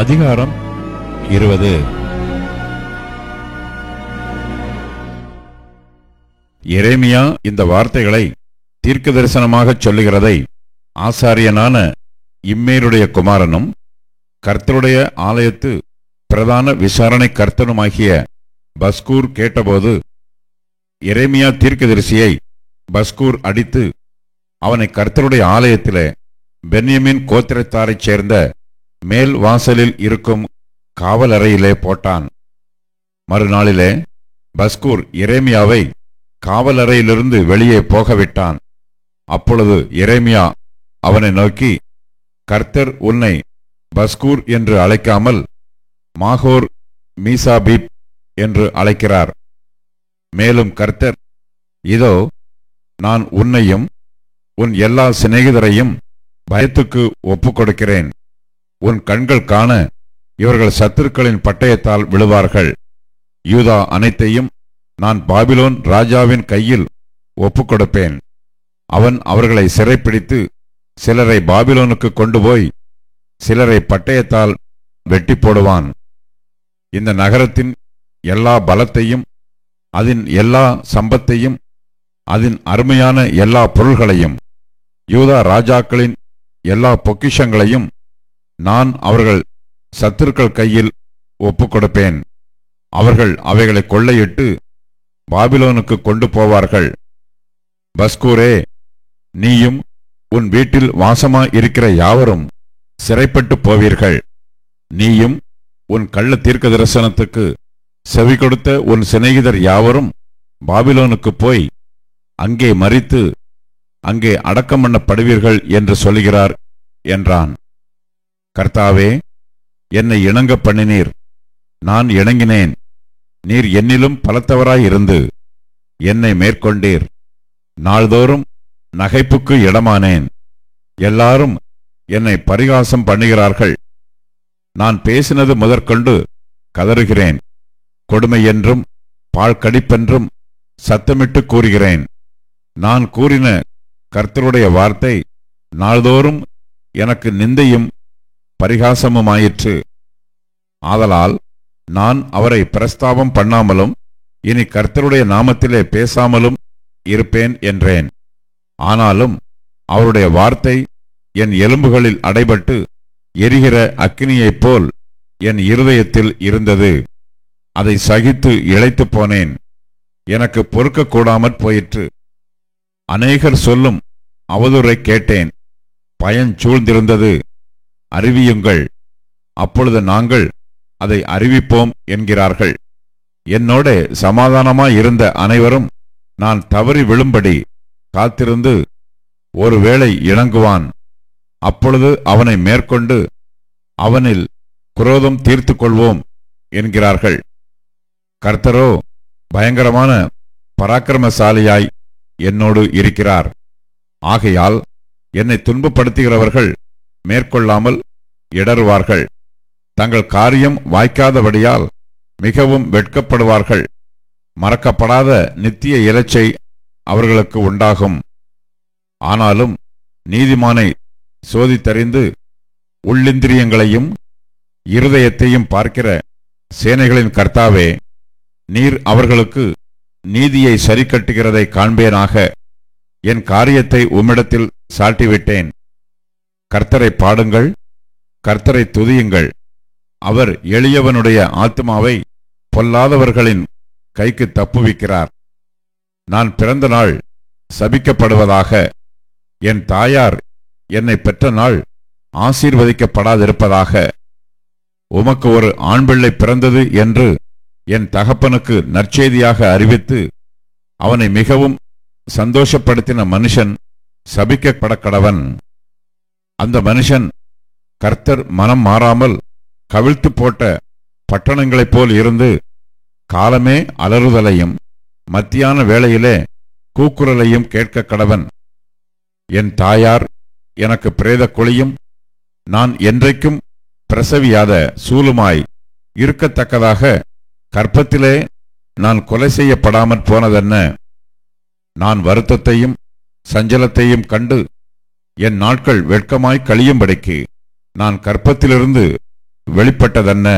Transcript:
அதிகாரம் 20. எரேமியா இந்த வார்த்தைகளை தீர்க்க தரிசனமாகச் சொல்லுகிறதை ஆசாரியனான இம்மேருடைய குமாரனும் கர்த்தருடைய ஆலயத்து பிரதான விசாரணை கர்த்தனுமாகிய பஸ்கூர் கேட்டபோது, எரேமியா தீர்க்கதரிசியை பஸ்கூர் அடித்து அவனை கர்த்தருடைய ஆலயத்திலே பென்யமீன் கோத்திரத்தாரைச் சேர்ந்த மேல் வாசலில் இருக்கும் காவலறையிலே போட்டான். மறுநாளிலே பஸ்கூர் எரேமியாவை காவலறையிலிருந்து வெளியே போகவிட்டான். அப்பொழுது எரேமியா அவனை நோக்கி, கர்த்தர் உன்னை பஸ்கூர் என்று அழைக்காமல் மாகோர் மீசாபீப் என்று அழைக்கிறார். மேலும் கர்த்தர், இதோ நான் உன்னையும் உன் எல்லா சிநேகிதரையும் பயத்துக்கு ஒப்புக்கொடுக்கிறேன். உன் கண்கள் காண இவர்கள் சத்துருக்களின் பட்டயத்தால் விழுவார்கள். யூதா அனைத்தையும் நான் பாபிலோன் ராஜாவின் கையில் ஒப்புக்கொடுப்பேன். அவன் அவர்களை சிறைப்பிடித்து சிலரை பாபிலோனுக்கு கொண்டு போய் சிலரை பட்டயத்தால் வெட்டி போடுவான். இந்த நகரத்தின் எல்லா பலத்தையும் அதன் எல்லா சம்பத்தையும் அதன் அருமையான எல்லா பொருள்களையும் யூதா ராஜாக்களின் எல்லா பொக்கிஷங்களையும் நான் அவர்கள் சத்துருக்கள் கையில் ஒப்புக்கொடுப்பேன். அவர்கள் அவைகளை கொள்ளையிட்டு பாபிலோனுக்கு கொண்டு போவார்கள். பஸ்கூரே, நீயும் உன் வீட்டில் வாசமாயிருக்கிற யாவரும் சிறைப்பட்டு போவீர்கள். நீயும் உன் கள்ள தீர்க்க தரிசனத்துக்கு செவி கொடுத்த உன் சிநேகிதர் யாவரும் பாபிலோனுக்கு போய் அங்கே மரித்து அங்கே அடக்கம் பண்ணப்படுவீர்கள் என்று சொல்லுகிறார் என்றான். கர்த்தாவே, என்னை இணங்க பண்ணினீர். நான் இணங்கினேன். நீர் என்னிலும் பலத்தவராயிருந்து என்னை மேற்கொண்டீர். நாள்தோறும் நகைப்புக்கு இடமானேன். எல்லாரும் என்னை பரிகாசம் பண்ணுகிறார்கள். நான் பேசினது முதற்கொண்டு கதறுகிறேன். கொடுமை என்றும் பாழ்கடிப்பென்றும் சத்தமிட்டு கூறுகிறேன். நான் கூறின கர்த்தருடைய வார்த்தை நாள்தோறும் எனக்கு நிந்தையும் பரிகாசமுமாயிற்று. ஆதலால் நான் அவரை பிரஸ்தாபம் பண்ணாமலும் இனி கர்த்தருடைய நாமத்திலே பேசாமலும் இருப்பேன் என்றேன். ஆனாலும் அவருடைய வார்த்தை என் எலும்புகளில் அடைபட்டு எரிகிற அக்கினியைப் போல் என் இருதயத்தில் இருந்தது. அதை சகித்து இளைத்துப் போனேன். எனக்கு பொறுக்கக்கூடாமற் போயிற்று. அநேகர் சொல்லும் அவதூறை கேட்டேன். பயஞ்சூழ்ந்திருந்தது. அறிவியுங்கள், அப்பொழுது நாங்கள் அதை அறிவிப்போம் என்கிறார்கள். என்னோட சமாதானமாயிருந்த அனைவரும் நான் தவறி விழும்படி காத்திருந்து ஒருவேளை இணங்குவான். அப்பொழுது அவனை மேற்கொண்டு அவனில் குரோதம் தீர்த்து கொள்வோம் என்கிறார்கள். கர்த்தரோ பயங்கரமான பராக்கிரமசாலியாய் என்னோடு இருக்கிறார். ஆகையால் என்னை துன்பப்படுத்துகிறவர்கள் மேற்கொள்ளாமல் இடறுவார்கள். தங்கள் காரியம் வாய்க்காதபடியால் மிகவும் வெட்கப்படுவார்கள். மறக்கப்படாத நித்திய இலச்சை அவர்களுக்கு உண்டாகும். ஆனாலும் நீதிமானை சோதித்தறிந்து உள்ளிந்திரியங்களையும் இருதயத்தையும் பார்க்கிற சேனைகளின் கர்த்தாவே, நீர் அவர்களுக்கு நீதியை சரிக்கட்டுகிறதை காண்பேனாக. என் காரியத்தை உம்மிடத்தில் சாட்டிவிட்டேன். கர்த்தரை பாடுங்கள், கர்த்தரை துதியுங்கள். அவர் எளியவனுடைய ஆத்துமாவை பொல்லாதவர்களின் கைக்கு தப்புவிக்கிறார். நான் பிறந்த நாள் சபிக்கப்படுவதாக. என் தாயார் என்னை பெற்ற நாள் ஆசீர்வதிக்கப்படாதிருப்பதாக. உமக்கு ஒரு ஆண்பிள்ளை பிறந்தது என்று என் தகப்பனுக்கு நற்செய்தியாக அறிவித்து அவனை மிகவும் சந்தோஷப்படுத்தின மனுஷன் சபிக்கப்படக்கடவன். அந்த மனுஷன் கர்த்தர் மனம் மாறாமல் கவிழ்த்து போட்ட பட்டணங்களைப் போல் இருந்து காலமே அலறுதலையும் மத்தியான வேளையிலே கூக்குரலையும் கேட்க கடவன். என் தாயார் எனக்கு பிரேத குழியும் நான் என்றைக்கும் பிரசவியாத சூலுமாய் இருக்கத்தக்கதாக கற்பத்திலே நான் கொலை செய்யப்படாமற் போனதென்ன? நான் வருத்தத்தையும் சஞ்சலத்தையும் கண்டு என் நாட்கள் வெட்கமாய் கழியும்படிக்கு நான் கற்பத்திலிருந்து வெளிப்பட்டதென்ன?